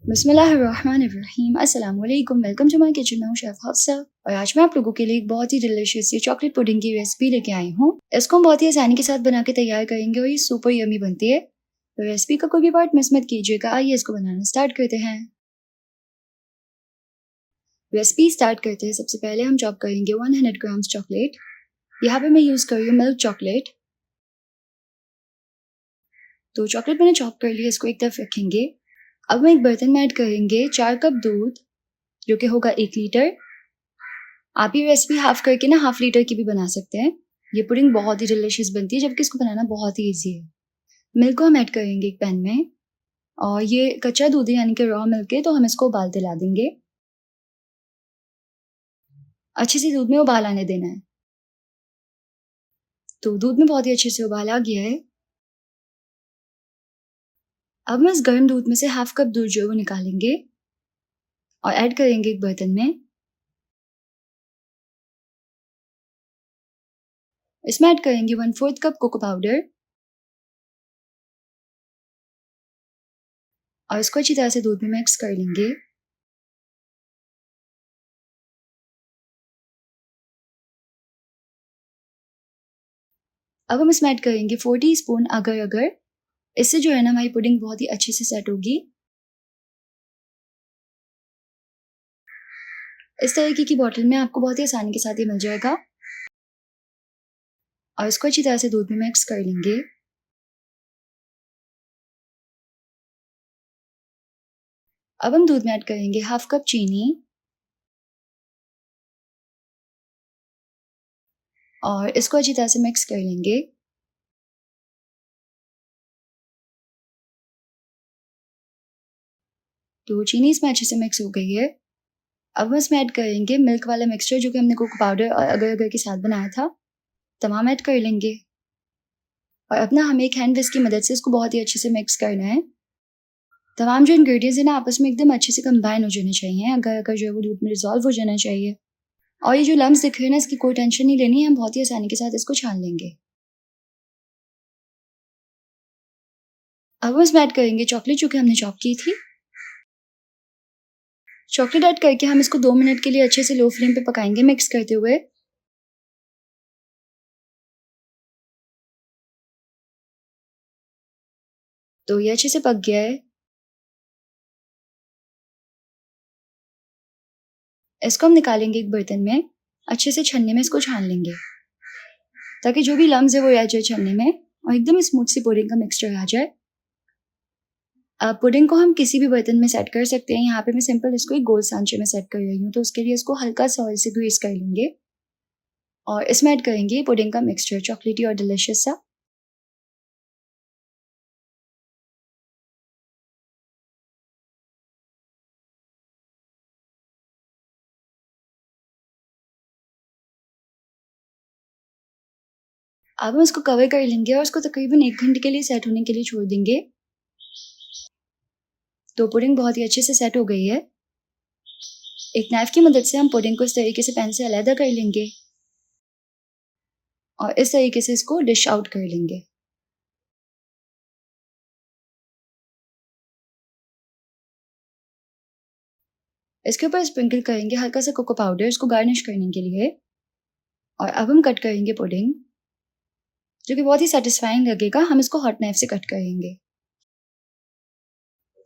बिस्मिल्लाहिर्रहमानिर्रहीम। अस्सलाम वालेकुम। Welcome to my kitchen. मैं हूं शेफ हफ्सा और आज मैं आप लोगों के लिए एक बहुत ही डिलीशियस सी चॉकलेट पुडिंग की रेसिपी लेके आई हूं। इसको हम बहुत ही आसानी के साथ बना के तैयार करेंगे और ये सुपर यमी बनती है। तो रेसिपी का कोई भी पार्ट मिस मत कीजिएगा। आइए इसको बनाना स्टार्ट करते हैं। रेसिपी स्टार्ट करते हैं। सबसे पहले हम चॉप करेंगे 100 ग्राम्स चॉकलेट। यहाँ पे मैं यूज कर रही हूँ मिल्क चॉकलेट। तो चॉकलेट मैंने चॉप कर लिया, इसको एक तरफ रखेंगे। अब हम एक बर्तन में ऐड करेंगे 4 कप दूध, जो कि होगा 1 लीटर। आप ये रेसिपी हाफ करके ना हाफ लीटर की भी बना सकते हैं। ये पुडिंग बहुत ही डिलिशियस बनती है, जबकि इसको बनाना बहुत ही ईजी है। मिल्क को हम ऐड करेंगे एक पैन में और ये कच्चा दूध है यानी कि रॉ मिल्क है, तो हम इसको उबाल दिला देंगे। अच्छे से दूध में उबाल आने देना है। तो दूध में बहुत ही अच्छे से उबाल आ गया है। अब हम इस गर्म दूध में से हाफ कप दूध जो है वो निकालेंगे और ऐड करेंगे एक बर्तन में। इसमें ऐड करेंगे 1/4 कप कोको पाउडर और इसको अच्छी तरह से दूध में मिक्स कर लेंगे। अब हम इसमें ऐड करेंगे 4 टीस्पून अगर अगर। इससे जो है ना हमारी पुडिंग बहुत ही अच्छे से सेट होगी। इस तरीके की बॉटल में आपको बहुत ही आसानी के साथ ये मिल जाएगा और इसको अच्छी तरह से दूध में मिक्स कर लेंगे। अब हम दूध में ऐड करेंगे हाफ कप चीनी और इसको अच्छी तरह से मिक्स कर लेंगे। तो चीनी इसमें अच्छे से मिक्स हो गई है। अब हम इसमें ऐड करेंगे मिल्क वाला मिक्सचर, जो कि हमने कोको पाउडर और अगर अगर के साथ बनाया था। तमाम ऐड कर लेंगे और अब ना हमें एक हैंड विस्क की मदद से इसको बहुत ही अच्छे से मिक्स करना है। तमाम जो इंग्रेडिएंट्स है ना आपस में एकदम अच्छे से कंबाइन हो जाने चाहिए। अगर अगर जो है वो दूध में डिजॉल्व हो जाना चाहिए। और ये जो लम्स दिख रहे हैं ना, इसकी कोई टेंशन नहीं लेनी है, हम बहुत ही आसानी के साथ इसको छान लेंगे। अब हम इसमें ऐड करेंगे चॉकलेट, जो कि हमने चॉप की थी। चॉकलेट ऐड करके हम इसको 2 मिनट के लिए अच्छे से लो फ्लेम पे पकाएंगे, मिक्स करते हुए। तो ये अच्छे से पक गया है। इसको हम निकालेंगे एक बर्तन में, अच्छे से छन्ने में इसको छान लेंगे ताकि जो भी लम्स है वो आ जाए छन्ने में और एकदम स्मूथ सी पुडिंग का मिक्सचर आ जाए। अब पुडिंग को हम किसी भी बर्तन में सेट कर सकते हैं। यहाँ पे मैं सिंपल इसको एक गोल सांचे में सेट कर रही हूँ, तो उसके लिए इसको हल्का सा ऑयल से ग्रीस कर लेंगे और इसमें ऐड करेंगे पुडिंग का मिक्सचर, चॉकलेटी और डिलिशियस सा। अब हम इसको कवर कर लेंगे और इसको तकरीबन 1 घंटे के लिए सेट होने के लिए छोड़ देंगे। तो पुडिंग बहुत ही अच्छे से सेट हो गई है। एक नाइफ की मदद से हम पुडिंग को इस तरीके से पैन से अलग कर लेंगे और इस तरीके से इसको डिश आउट कर लेंगे। इसके ऊपर स्प्रिंकल करेंगे हल्का सा कोको पाउडर, इसको गार्निश करने के लिए। और अब हम कट करेंगे पुडिंग, जो कि बहुत ही सेटिस्फाइंग लगेगा। हम इसको हॉट नाइफ से कट करेंगे।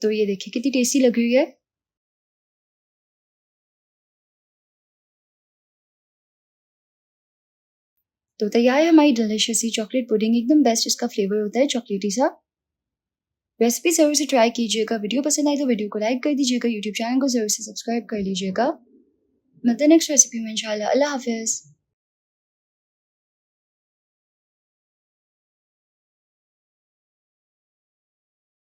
तो ये देखिए कितनी टेस्टी लग रही है। तो तैयार है हमारी डिलिशियस सी चॉकलेट पुडिंग। एकदम बेस्ट इसका फ्लेवर होता है, चॉकलेटी सा। रेसिपी जरूर से ट्राई कीजिएगा। वीडियो पसंद आई तो वीडियो को लाइक कर दीजिएगा। यूट्यूब चैनल को जरूर से सब्सक्राइब कर लीजिएगा। मिलते हैं नेक्स्ट रेसिपी में इंशाल्लाह। अल्लाह हाफिज।